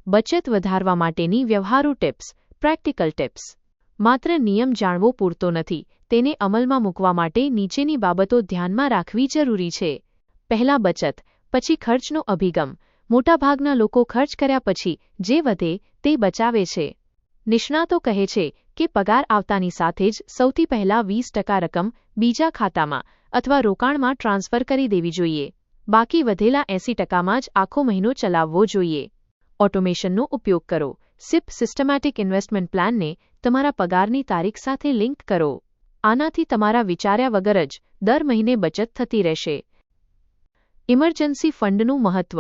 બચત વધારવા માટેની વ્યવહારુ ટિપ્સ, પ્રેક્ટિકલ ટિપ્સ. માત્ર નિયમ જાણવો પૂરતો નથી, તેને અમલમાં મૂકવા માટે નીચેની બાબતો ધ્યાનમાં રાખવી જરૂરી છે. પહેલા, બચત પછી ખર્ચનો અભિગમ. મોટાભાગના લોકો ખર્ચ કર્યા પછી જે વધે તે બચાવે છે. નિષ્ણાતો કહે છે કે પગાર આવતાની સાથે જ સૌથી પહેલા 20% રકમ બીજા ખાતામાં અથવા રોકાણમાં ટ્રાન્સફર કરી દેવી જોઈએ. બાકી વધેલા 80%માં જ આખો મહિનો ચલાવવો જોઈએ. ઓટોમેશનનો ઉપયોગ કરો. SIP સિસ્ટમેટિક ઇન્વેસ્ટમેન્ટ પ્લાનને તમારા પગારની તારીખ સાથે લિંક કરો. આનાથી તમારા વિચાર્યા વગર જ દર મહિને બચત થતી રહેશે. ઇમરજન્સી ફંડનું મહત્વ.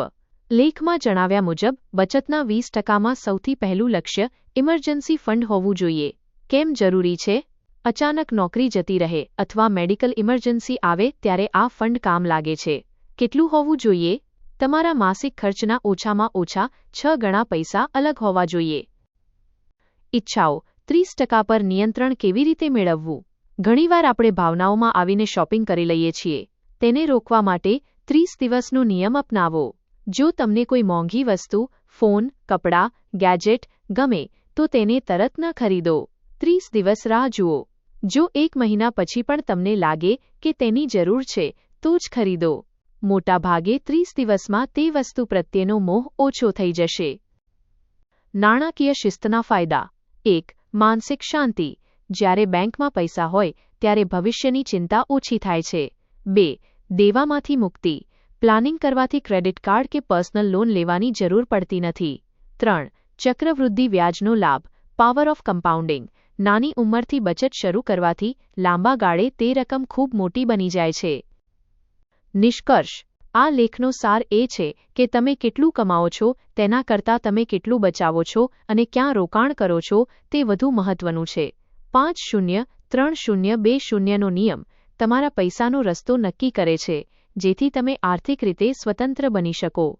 લેખમાં જણાવ્યા મુજબ બચતના 20%માં સૌથી પહેલું લક્ષ્ય ઇમરજન્સી ફંડ હોવું જોઈએ. કેમ જરૂરી છે? અચાનક નોકરી જતી રહે અથવા મેડિકલ ઇમરજન્સી આવે ત્યારે આ ફંડ કામ લાગે છે. કેટલું હોવું જોઈએ? તમારા માસિક ખર્ચના ઓછામાં ઓછા 6 ગણા પૈસા અલગ હોવા જોઈએ. ઈચ્છાઓ. 30% પર નિયંત્રણ કેવી રીતે મેળવવું? ઘણીવાર આપણે ભાવનાઓમાં આવીને શોપિંગ કરી લઈએ છીએ. તેને રોકવા માટે 30 દિવસનો નિયમ અપનાવો. જો તમને કોઈ મોંઘી વસ્તુ, ફોન, કપડાં, ગેજેટ ગમે તો તેને તરત ન ખરીદો. 30 દિવસ રાહ જુઓ. જો 1 મહિના પછી પણ તમને લાગે કે તેની જરૂર છે તો જ ખરીદો. મોટા ભાગે 30 દિવસમાં તે વસ્તુ પ્રત્યેનો મોહ ઓછો થઈ જશે. નાણાકીય શિસ્તના ફાયદા. 1. માનસિક શાંતિ. જ્યારે બેંકમાં પૈસા હોય ત્યારે ભવિષ્યની ચિંતા ઓછી થાય છે. 2. દેવામાંથી મુક્તિ. પ્લાનિંગ કરવાથી ક્રેડિટ કાર્ડ કે પર્સનલ લોન લેવાની જરૂર પડતી નથી. 3. ચક્રવૃદ્ધિ વ્યાજનો લાભ. Power of compounding. નાની ઉંમરથી બચત શરૂ કરવાથી લાંબા ગાળે તે રકમ ખૂબ મોટી બની જાય છે. નિષ્કર્ષ. આ લેખનો સાર એ છે કે તમે કેટલું કમાઓ છો તેના કરતાં તમે કેટલું બચાવો છો અને ક્યાં રોકાણ કરો છો તે વધુ મહત્વનું છે. 5-0-3-0-2-0 નો નિયમ તમારા પૈસાનો રસ્તો નક્કી કરે છે, જેથી તમે આર્થિક રીતે સ્વતંત્ર બની શકો.